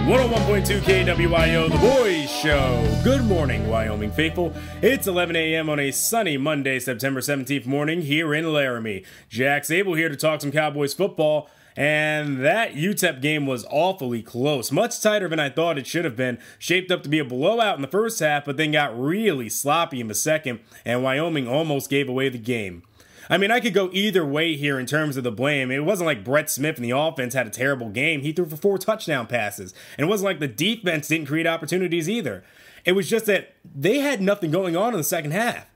101.2 KWIO, The Boys Show. Good morning, Wyoming faithful. It's 11 a.m. on a sunny Monday, September 17th morning here in Laramie. Jack Sable here to talk some Cowboys football. And that UTEP game was awfully close. Much tighter than I thought it should have been. Shaped up to be a blowout in the first half, but then got really sloppy in the second, and Wyoming almost gave away the game. I mean, I could go either way here in terms of the blame. It wasn't like Brett Smith and the offense had a terrible game. He threw for 4 touchdown passes. And it wasn't like the defense didn't create opportunities either. It was just that they had nothing going on in the second half.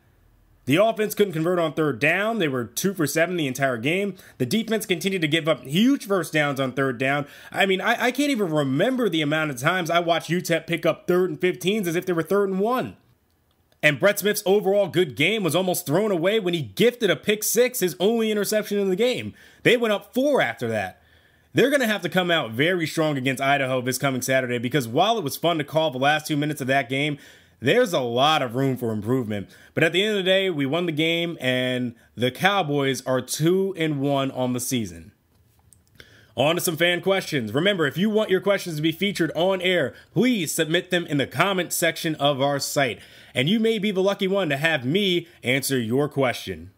The offense couldn't convert on third down. They were 2 for 7 the entire game. The defense continued to give up huge first downs on third down. I mean, I can't even remember the amount of times I watched UTEP pick up 3rd and 15s as if they were 3rd and 1. And Brett Smith's overall good game was almost thrown away when he gifted a pick 6, his only interception in the game. They went up 4 after that. They're going to have to come out very strong against Idaho this coming Saturday because while it was fun to call the last 2 minutes of that game, there's a lot of room for improvement. But at the end of the day, we won the game, and the Cowboys are 2-1 on the season. On to some fan questions. Remember, if you want your questions to be featured on air, please submit them in the comment section of our site. And you may be the lucky one to have me answer your question.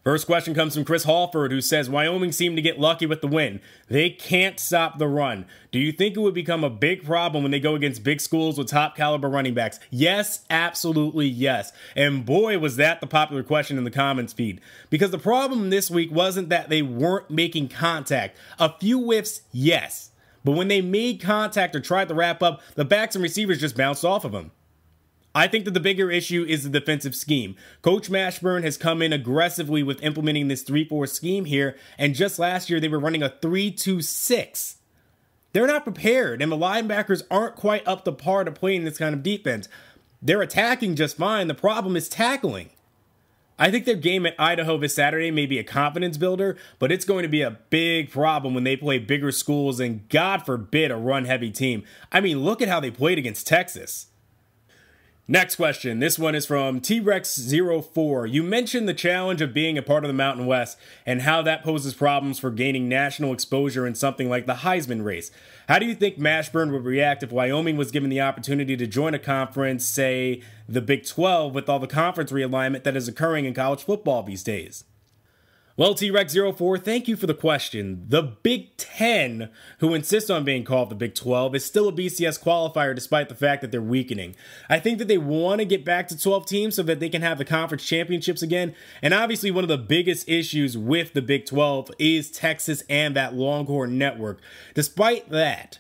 First question comes from Chris Halford, who says, Wyoming seemed to get lucky with the win. They can't stop the run. Do you think it would become a big problem when they go against big schools with top caliber running backs? Yes, absolutely yes. And boy, was that the popular question in the comments feed. Because the problem this week wasn't that they weren't making contact. A few whiffs, yes. But when they made contact or tried to wrap up, the backs and receivers just bounced off of them. I think that the bigger issue is the defensive scheme. Coach Mashburn has come in aggressively with implementing this 3-4 scheme here, and just last year they were running a 3-2-6. They're not prepared, and the linebackers aren't quite up to par to playing this kind of defense. They're attacking just fine. The problem is tackling. I think their game at Idaho this Saturday may be a confidence builder, but it's going to be a big problem when they play bigger schools and, God forbid, a run-heavy team. I mean, look at how they played against Texas. Next question. This one is from T-Rex04. You mentioned the challenge of being a part of the Mountain West and how that poses problems for gaining national exposure in something like the Heisman race. How do you think Mashburn would react if Wyoming was given the opportunity to join a conference, say the Big 12, with all the conference realignment that is occurring in college football these days? Well, T-Rex04, thank you for the question. The Big 10, who insist on being called the Big 12, is still a BCS qualifier despite the fact that they're weakening. I think that they want to get back to 12 teams so that they can have the conference championships again. And obviously one of the biggest issues with the Big 12 is Texas and that Longhorn network. Despite that,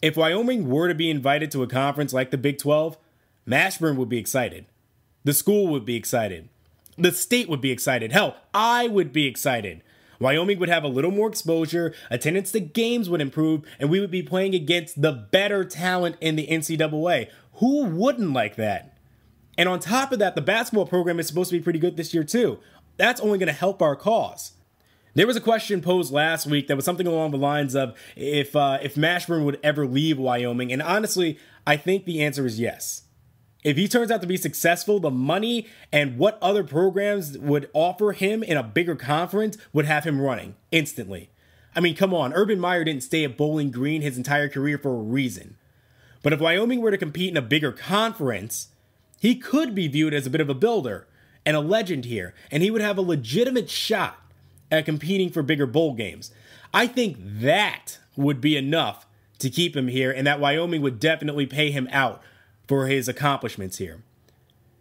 if Wyoming were to be invited to a conference like the Big 12, Mashburn would be excited. The school would be excited. The state would be excited. Hell, I would be excited. Wyoming would have a little more exposure, attendance to games would improve, and we would be playing against the better talent in the NCAA. Who wouldn't like that? And on top of that, the basketball program is supposed to be pretty good this year too. That's only going to help our cause. There was a question posed last week that was something along the lines of if Mashburn would ever leave Wyoming, and honestly, I think the answer is yes. If he turns out to be successful, the money and what other programs would offer him in a bigger conference would have him running instantly. I mean, come on, Urban Meyer didn't stay at Bowling Green his entire career for a reason. But if Wyoming were to compete in a bigger conference, he could be viewed as a bit of a builder and a legend here, and he would have a legitimate shot at competing for bigger bowl games. I think that would be enough to keep him here, and that Wyoming would definitely pay him out for his accomplishments here.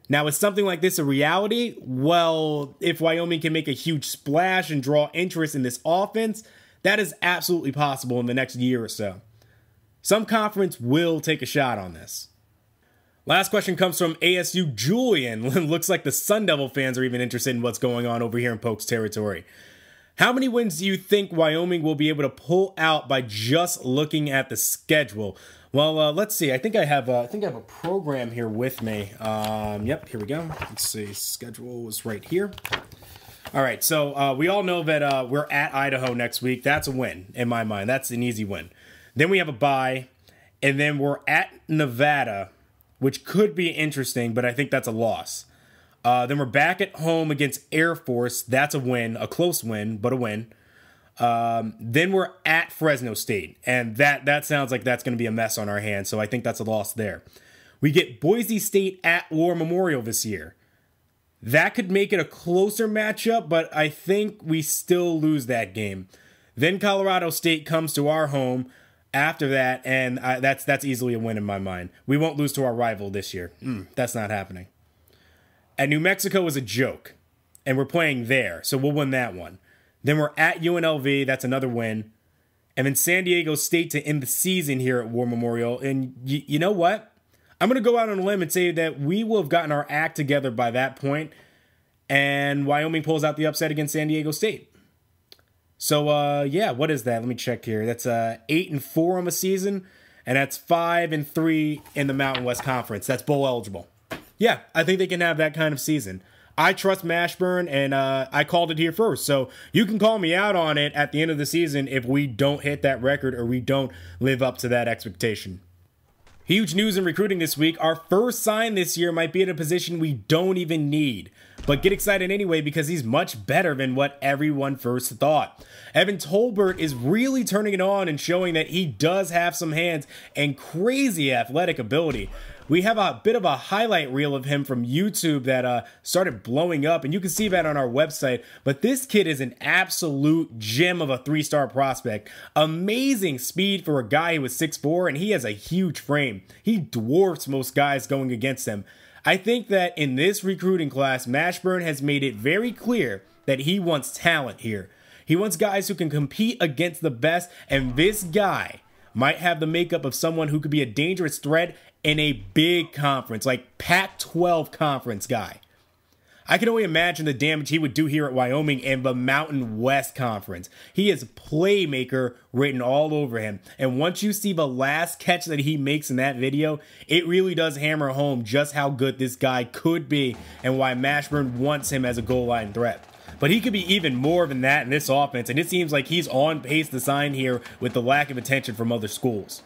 Now, is something like this a reality? Well, if Wyoming can make a huge splash and draw interest in this offense, that is absolutely possible in the next year or so. Some conference will take a shot on this. Last question comes from ASU Julian. Looks like the Sun Devil fans are even interested in what's going on over here in Polk's territory. How many wins do you think Wyoming will be able to pull out by just looking at the schedule? Well, let's see. I think I have a program here with me. Yep, here we go. Let's see. Schedule is right here. All right, so we all know that we're at Idaho next week. That's a win in my mind. That's an easy win. Then we have a bye, and then we're at Nevada, which could be interesting, but I think that's a loss. Then we're back at home against Air Force. That's a win, a close win, but a win. Then we're at Fresno State, and that sounds like that's going to be a mess on our hands, so I think that's a loss there. We get Boise State at War Memorial this year. That could make it a closer matchup, but I think we still lose that game. Then Colorado State comes to our home after that, and that's easily a win in my mind. We won't lose to our rival this year. That's not happening. At New Mexico is a joke, and we're playing there, so we'll win that one. Then we're at UNLV, that's another win. And then San Diego State to end the season here at War Memorial. And you know what? I'm going to go out on a limb and say that we will have gotten our act together by that point, and Wyoming pulls out the upset against San Diego State. So, yeah, what is that? Let me check here. That's 8-4 on the season, and that's 5-3 in the Mountain West Conference. That's bowl eligible. Yeah, I think they can have that kind of season. I trust Mashburn, and I called it here first, so you can call me out on it at the end of the season if we don't hit that record or we don't live up to that expectation. Huge news in recruiting this week. Our first sign this year might be in a position we don't even need. But get excited anyway because he's much better than what everyone first thought. Evan Tolbert is really turning it on and showing that he does have some hands and crazy athletic ability. We have a bit of a highlight reel of him from YouTube that started blowing up, and you can see that on our website. But this kid is an absolute gem of a 3-star prospect. Amazing speed for a guy who was 6'4", and he has a huge frame. He dwarfs most guys going against him. I think that in this recruiting class, Mashburn has made it very clear that he wants talent here. He wants guys who can compete against the best, and this guy might have the makeup of someone who could be a dangerous threat in a big conference, like Pac-12 conference guy. I can only imagine the damage he would do here at Wyoming and the Mountain West Conference. He is playmaker written all over him. And once you see the last catch that he makes in that video, it really does hammer home just how good this guy could be and why Mashburn wants him as a goal line threat. But he could be even more than that in this offense, and it seems like he's on pace to sign here with the lack of attention from other schools.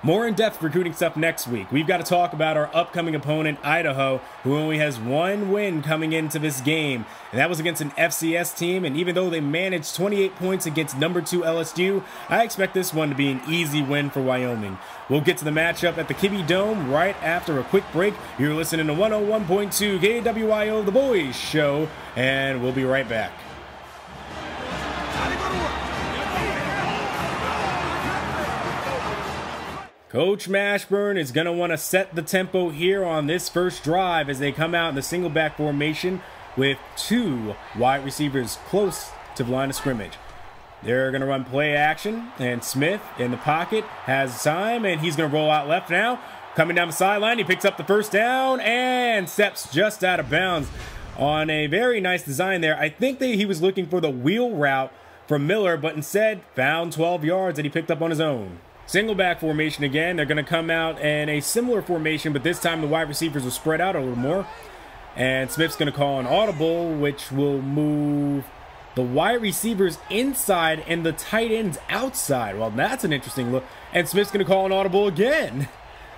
More in-depth recruiting stuff next week. We've got to talk about our upcoming opponent, Idaho, who only has one win coming into this game, and that was against an FCS team, and even though they managed 28 points against number 2 LSU, I expect this one to be an easy win for Wyoming. We'll get to the matchup at the Kibbe Dome right after a quick break. You're listening to 101.2 KWIO, The Boys Show, and we'll be right back. Coach Mashburn is going to want to set the tempo here on this first drive as they come out in the single back formation with 2 wide receivers close to the line of scrimmage. They're going to run play action, and Smith in the pocket has time, and he's going to roll out left now. Coming down the sideline, he picks up the first down and steps just out of bounds on a very nice design there. I think he was looking for the wheel route from Miller, but instead found 12 yards that he picked up on his own. Single back formation again. They're going to come out in a similar formation, but this time the wide receivers will spread out a little more. And Smith's going to call an audible, which will move the wide receivers inside and the tight ends outside. Well, that's an interesting look. And Smith's going to call an audible again.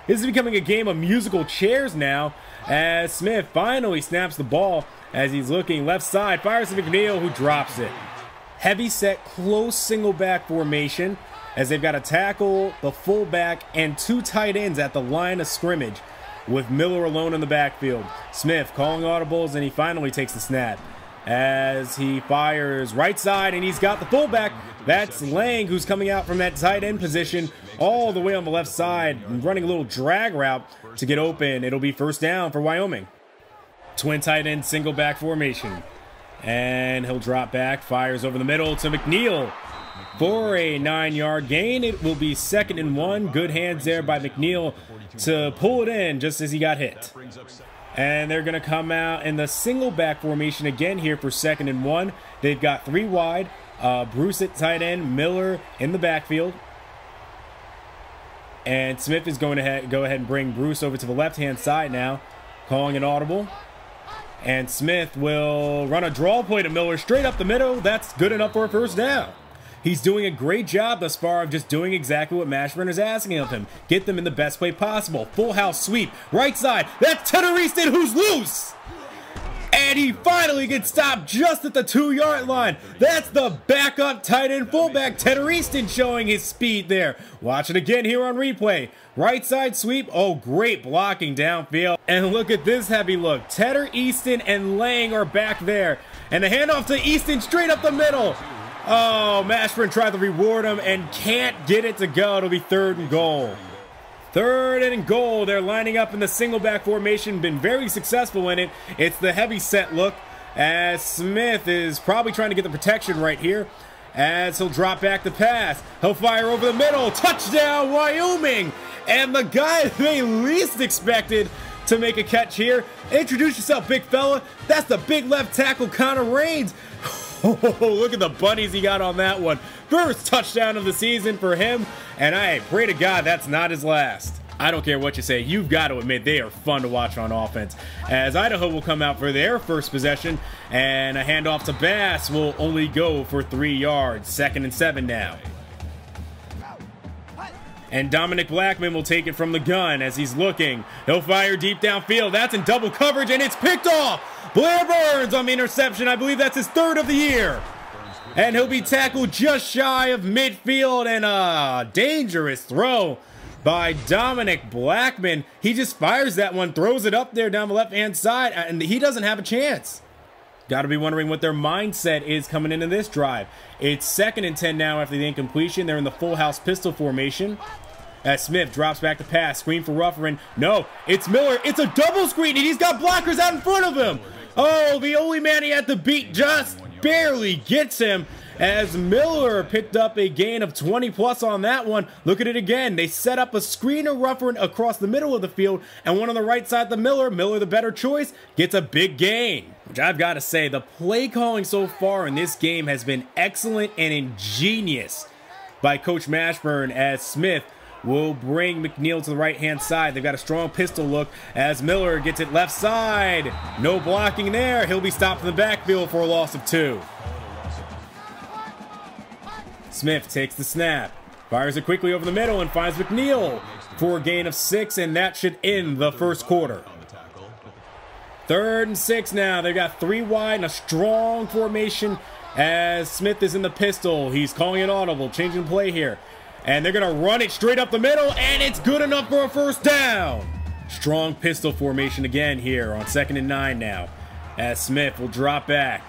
This is becoming a game of musical chairs now as Smith finally snaps the ball as he's looking left side. Fires to McNeil, who drops it. Heavy set, close single back formation, as they've got to tackle the fullback and 2 tight ends at the line of scrimmage with Miller alone in the backfield. Smith calling audibles, and he finally takes the snap as he fires right side, and he's got the fullback. That's Lang, who's coming out from that tight end position all the way on the left side and running a little drag route to get open. It'll be first down for Wyoming. Twin tight end single back formation. And he'll drop back, fires over the middle to McNeil for a 9-yard gain. It will be 2nd and 1. Good hands there by McNeil to pull it in just as he got hit. And they're going to come out in the single back formation again here for 2nd and 1. They've got 3 wide. Bruce at tight end, Miller in the backfield. And Smith is going to go ahead and bring Bruce over to the left-hand side now, calling an audible. And Smith will run a draw play to Miller straight up the middle. That's good enough for a first down. He's doing a great job thus far of just doing exactly what Mashburn is asking of him. Get them in the best way possible. Full house sweep. Right side. That's Tedder Easton, who's loose. And he finally gets stopped just at the 2-yard line. That's the backup tight end fullback, Tedder Easton, showing his speed there. Watch it again here on replay. Right side sweep. Oh, great blocking downfield. And look at this heavy look. Tedder Easton and Lang are back there. And the handoff to Easton straight up the middle. Oh, Mashburn tried to reward him and can't get it to go. It'll be 3rd and goal. 3rd and goal. They're lining up in the single back formation. Been very successful in it. It's the heavy set look as Smith is probably trying to get the protection right here as he'll drop back the pass. He'll fire over the middle. Touchdown, Wyoming. And the guy they least expected to make a catch here. Introduce yourself, big fella. That's the big left tackle, Connor Raines. Oh, look at the bunnies he got on that one. First touchdown of the season for him, and I pray to God that's not his last. I don't care what you say, you've got to admit they are fun to watch on offense. As Idaho will come out for their first possession, and a handoff to Bass will only go for 3 yards. 2nd and 7 now. And Dominic Blackman will take it from the gun as he's looking. He'll fire deep downfield. That's in double coverage, and it's picked off. Blair Burns on the interception. I believe that's his 3rd of the year. And he'll be tackled just shy of midfield, and a dangerous throw by Dominic Blackman. He just fires that one, throws it up there down the left-hand side, and he doesn't have a chance. Got to be wondering what their mindset is coming into this drive. It's 2nd and 10 now after the incompletion. They're in the full house pistol formation. As Smith drops back the pass, screen for Rufferin. No, it's Miller. It's a double screen, and he's got blockers out in front of him. Oh, the only man he had to beat just barely gets him as Miller picked up a gain of 20+ on that one. Look at it again. They set up a screen of Rufferin across the middle of the field, and one on the right side to Miller. Miller, the better choice, gets a big gain. Which I've got to say, the play calling so far in this game has been excellent and ingenious by Coach Mashburn as Smith will bring McNeil to the right-hand side. They've got a strong pistol look as Miller gets it left side. No blocking there. He'll be stopped in the backfield for a loss of 2. Smith takes the snap, fires it quickly over the middle, and finds McNeil for a gain of 6, and that should end the first quarter. 3rd and 6 now. They've got 3 wide and a strong formation as Smith is in the pistol. He's calling it audible, changing play here. And they're going to run it straight up the middle, and it's good enough for a 1st down. Strong pistol formation again here on 2nd and 9 now. As Smith will drop back.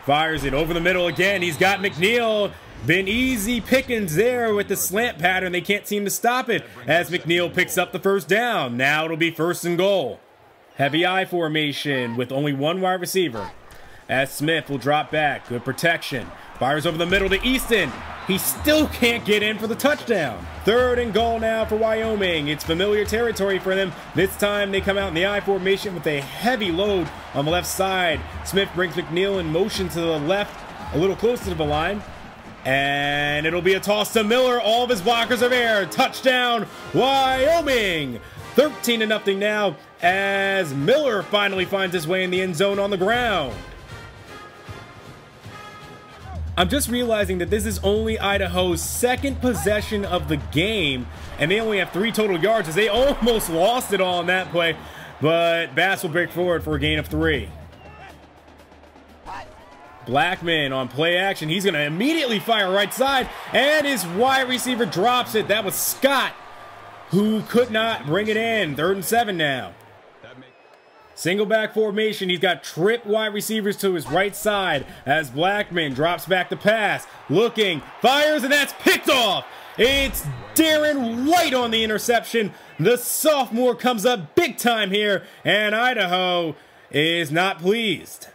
Fires it over the middle again. He's got McNeil. Been easy pickings there with the slant pattern. They can't seem to stop it as McNeil picks up the 1st down. Now it'll be 1st and goal. Heavy I formation with only 1 wide receiver. As Smith will drop back. Good protection. Fires over the middle to Easton. He still can't get in for the touchdown. 3rd and goal now for Wyoming. It's familiar territory for them. This time they come out in the I formation with a heavy load on the left side. Smith brings McNeil in motion to the left, a little closer to the line. And it'll be a toss to Miller. All of his blockers are there. Touchdown, Wyoming. 13-0 now as Miller finally finds his way in the end zone on the ground. I'm just realizing that this is only Idaho's 2nd possession of the game, and they only have 3 total yards as they almost lost it all on that play, but Bass will break forward for a gain of 3. Blackman on play action. He's going to immediately fire right side, and his wide receiver drops it. That was Scott, who could not bring it in. 3rd and 7 now. Single back formation. He's got trip wide receivers to his right side as Blackman drops back the pass. Looking, fires, and that's picked off. It's Darren White on the interception. The sophomore comes up big time here, and Idaho is not pleased.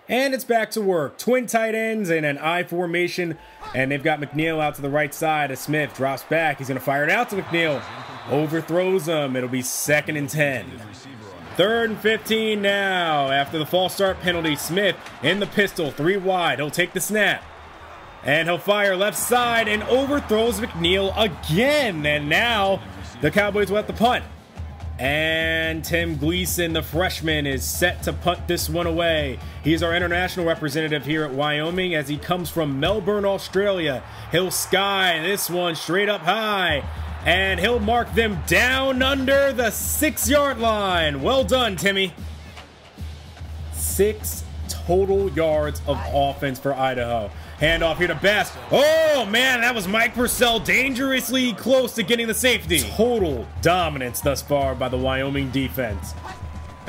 And it's back to work. Twin tight ends in an I formation, and they've got McNeil out to the right side as Smith drops back. He's going to fire it out to McNeil. Overthrows him. It'll be 2nd and 10. 3rd and 15 now. After the false start penalty, Smith in the pistol, 3 wide. He'll take the snap. And he'll fire left side and overthrows McNeil again. And now the Cowboys will have to punt. And Tim Gleason, the freshman, is set to punt this one away. He's our international representative here at Wyoming as he comes from Melbourne, Australia. He'll sky this one straight up high. And he'll mark them down under the 6-yard line. Well done, Timmy. 6 total yards of offense for Idaho. Handoff here to Bass. Oh, man, that was Mike Purcell dangerously close to getting the safety. Total dominance thus far by the Wyoming defense.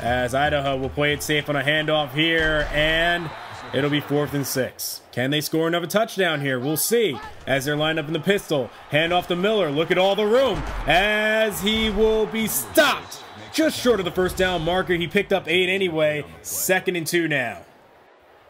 As Idaho will play it safe on a handoff here, and it'll be 4th and 6. Can they score another touchdown here? We'll see as they're lined up in the pistol. Handoff to Miller. Look at all the room as he will be stopped just short of the first down marker. He picked up 8 anyway. 2nd and 2 now.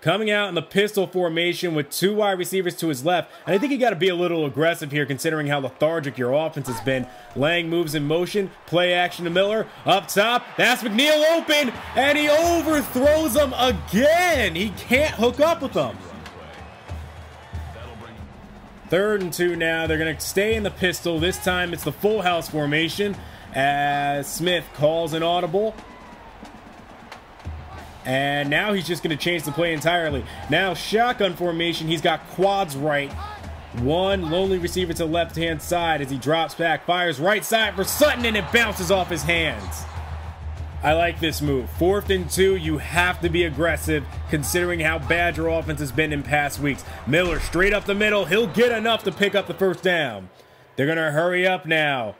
Coming out in the pistol formation with 2 wide receivers to his left. And I think you got to be a little aggressive here considering how lethargic your offense has been. Lang moves in motion. Play action to Miller. Up top. That's McNeil open. And he overthrows him again. He can't hook up with them. 3rd and 2 now. They're going to stay in the pistol. This time it's the full house formation as Smith calls an audible. And now he's just going to change the play entirely. Now shotgun formation. He's got quads right. 1 lonely receiver to the left-hand side as he drops back. Fires right side for Sutton, and it bounces off his hands. I like this move. 4th and 2. You have to be aggressive considering how bad your offense has been in past weeks. Miller straight up the middle. He'll get enough to pick up the first down. They're going to hurry up now.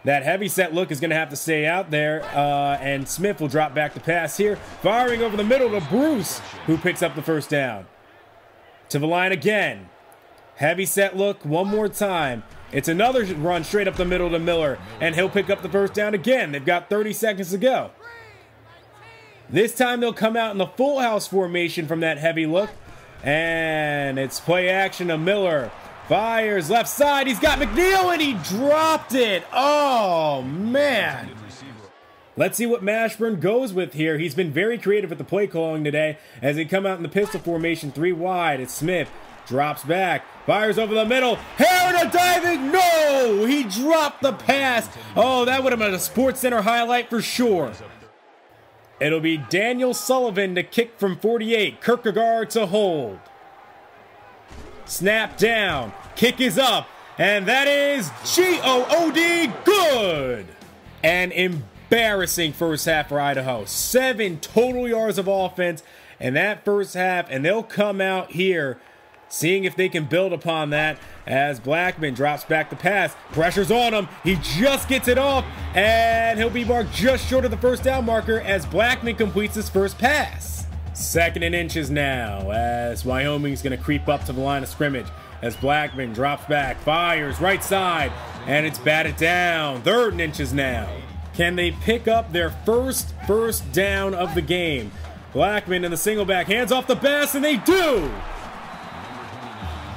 That heavy set look is going to have to stay out there, and Smith will drop back the pass here. Firing over the middle to Bruce, who picks up the first down. To the line again. Heavy set look one more time. It's another run straight up the middle to Miller, and he'll pick up the first down again. They've got 30 seconds to go. This time they'll come out in the full house formation from that heavy look, and it's play action to Miller. Fires left side. He's got McNeil, and he dropped it. Oh, man. Let's see what Mashburn goes with here. He's been very creative with the play calling today as they come out in the pistol formation 3 wide. It's Smith. Drops back. Fires over the middle. Herron diving. No! He dropped the pass. Oh, that would have been a Sports Center highlight for sure. It'll be Daniel Sullivan to kick from 48. Kierkegaard to hold. Snap down. Kick is up. And that is G-O-O-D. Good. An embarrassing first half for Idaho. 7 total yards of offense in that first half. And they'll come out here seeing if they can build upon that as Blackman drops back the pass. Pressure's on him. He just gets it off. And he'll be marked just short of the first down marker as Blackman completes his first pass. 2nd and inches now as Wyoming's going to creep up to the line of scrimmage as Blackman drops back, fires right side, and it's batted down. 3rd and inches now. Can they pick up their first down of the game? Blackman in the single back, hands off the Bass, and they do!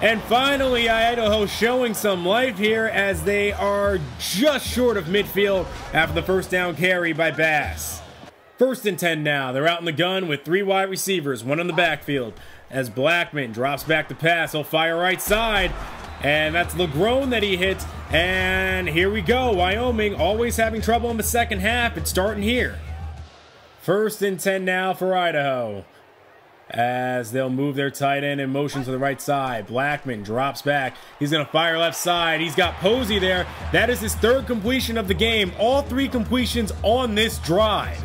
And finally, Idaho showing some life here as they are just short of midfield after the first down carry by Bass. 1st and 10 now. They're out in the gun with 3 wide receivers, 1 in the backfield. As Blackman drops back to pass, he'll fire right side. And that's LeGrone that he hits. And here we go. Wyoming always having trouble in the second half. It's starting here. 1st and 10 now for Idaho. As they'll move their tight end in motion to the right side. Blackman drops back. He's going to fire left side. He's got Posey there. That is his 3rd completion of the game. All 3 completions on this drive.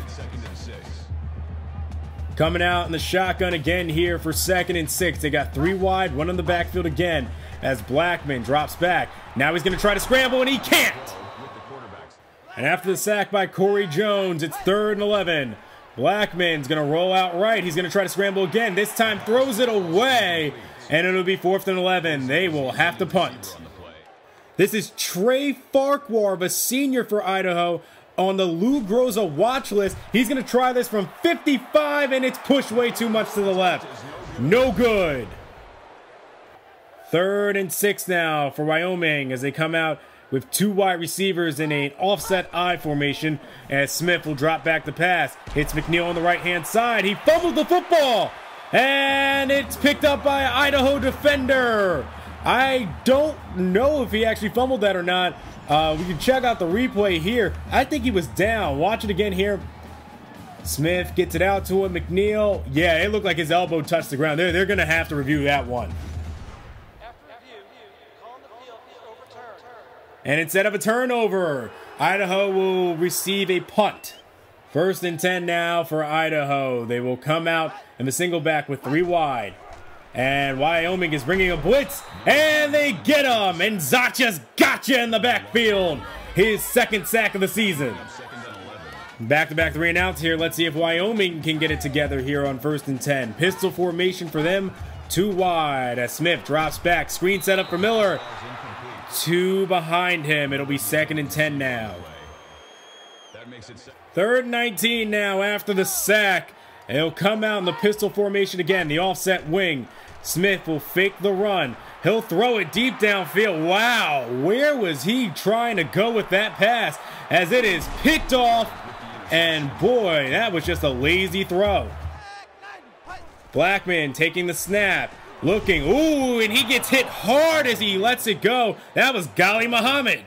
Coming out in the shotgun again here for 2nd and 6. They got 3 wide, 1 in the backfield again as Blackman drops back. Now he's going to try to scramble, and he can't. And after the sack by Corey Jones, it's 3rd and 11. Blackman's going to roll out right. He's going to try to scramble again. This time throws it away, and it'll be 4th and 11. They will have to punt. This is Trey Farquhar, a senior for Idaho, on the Lou Groza watch list. He's going to try this from 55, and it's pushed way too much to the left. No good. 3rd and 6 now for Wyoming as they come out with 2 wide receivers in an offset I formation as Smith will drop back the pass. Hits McNeil on the right-hand side. He fumbled the football, and it's picked up by an Idaho defender. I don't know if he actually fumbled that or not. We can check out the replay here. I think he was down. Watch it again here. Smith gets it out to him. McNeil. Yeah, it looked like his elbow touched the ground. They're going to have to review that one. And instead of a turnover, Idaho will receive a punt. First and 10 now for Idaho. They will come out in the single back with 3 wide. And Wyoming is bringing a blitz, and they get him. And Zacha's gotcha in the backfield. His 2nd sack of the season. Back-to-back 3 and outs here. Let's see if Wyoming can get it together here on 1st and 10. Pistol formation for them. 2 wide as Smith drops back. Screen set up for Miller. 2 behind him. It'll be 2nd and 10 now. 3rd and 19 now after the sack. He'll come out in the pistol formation again. The offset wing. Smith will fake the run. He'll throw it deep downfield. Wow, where was he trying to go with that pass? As it is picked off. And boy, that was just a lazy throw. Blackman taking the snap. Looking. Ooh, and he gets hit hard as he lets it go. That was Ghali Muhammad.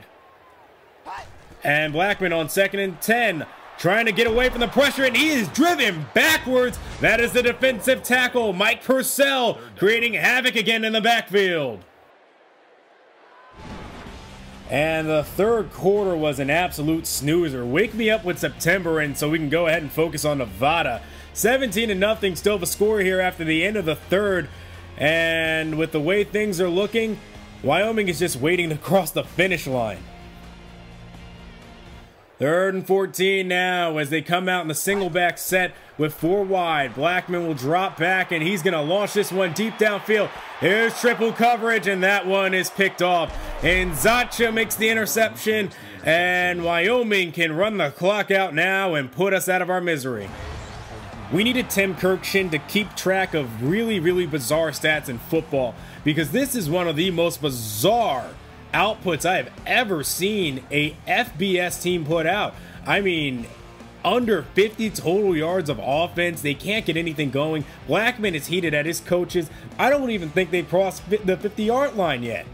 And Blackman on 2nd and 10. Trying to get away from the pressure, and he is driven backwards. That is the defensive tackle, Mike Purcell, creating havoc again in the backfield. And the 3rd quarter was an absolute snoozer. Wake me up with September, and so we can go ahead and focus on Nevada. 17-0, still the score here after the end of the 3rd. And with the way things are looking, Wyoming is just waiting to cross the finish line. 3rd and 14 now as they come out in the single back set with 4 wide. Blackman will drop back, and he's going to launch this one deep downfield. Here's triple coverage, and that one is picked off. And Zacha makes the interception, and Wyoming can run the clock out now and put us out of our misery. We needed Tim Kirkshin to keep track of really bizarre stats in football, because this is one of the most bizarre outputs I have ever seen a FBS team put out. I mean, under 50 total yards of offense. They can't get anything going. Blackman is heated at his coaches. I don't even think they've crossed the 50-yard line yet.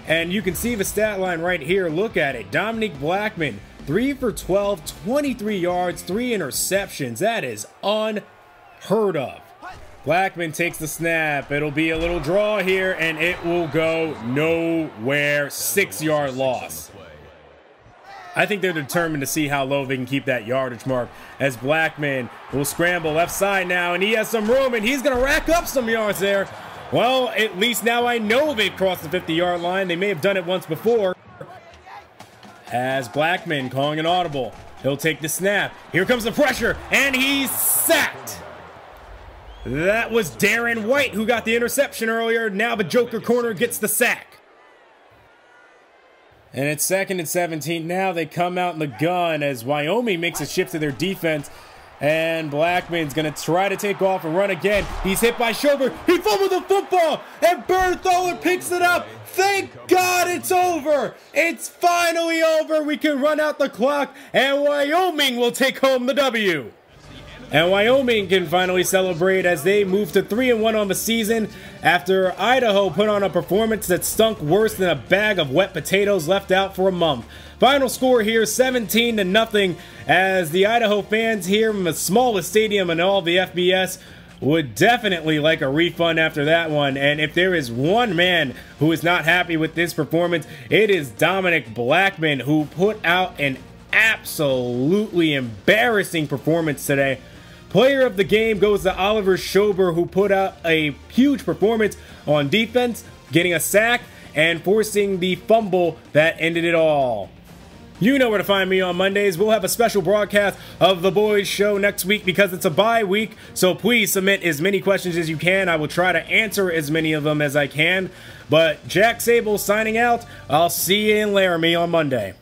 And you can see the stat line right here. Look at it. Dominique Blackman, 3 for 12, 23 yards, 3 interceptions. That is unheard of. Blackman takes the snap. It'll be a little draw here, and it will go nowhere. 6-yard loss. I think they're determined to see how low they can keep that yardage mark, as Blackman will scramble left side now, and he has some room, and he's going to rack up some yards there. Well, at least now I know they've crossed the 50-yard line. They may have done it once before. As Blackman calling an audible. He'll take the snap. Here comes the pressure, and he's sacked. That was Darren White who got the interception earlier. Now the Joker corner gets the sack. And it's 2nd and 17. Now they come out in the gun as Wyoming makes a shift to their defense. And Blackman's going to try to take off and run again. He's hit by Schober. He fumbled the football, and Bertholer picks it up. Thank God it's over. It's finally over. We can run out the clock, and Wyoming will take home the W. And Wyoming can finally celebrate as they move to 3-1 on the season after Idaho put on a performance that stunk worse than a bag of wet potatoes left out for a month. Final score here, 17-0, as the Idaho fans here in the smallest stadium in all the FBS would definitely like a refund after that one. And if there is one man who is not happy with this performance, it is Dominic Blackman, who put out an absolutely embarrassing performance today. Player of the game goes to Oliver Schober, who put out a huge performance on defense, getting a sack and forcing the fumble that ended it all. You know where to find me on Mondays. We'll have a special broadcast of The Boys Show next week because it's a bye week, so please submit as many questions as you can. I will try to answer as many of them as I can. But Jack Sable signing out. I'll see you in Laramie on Monday.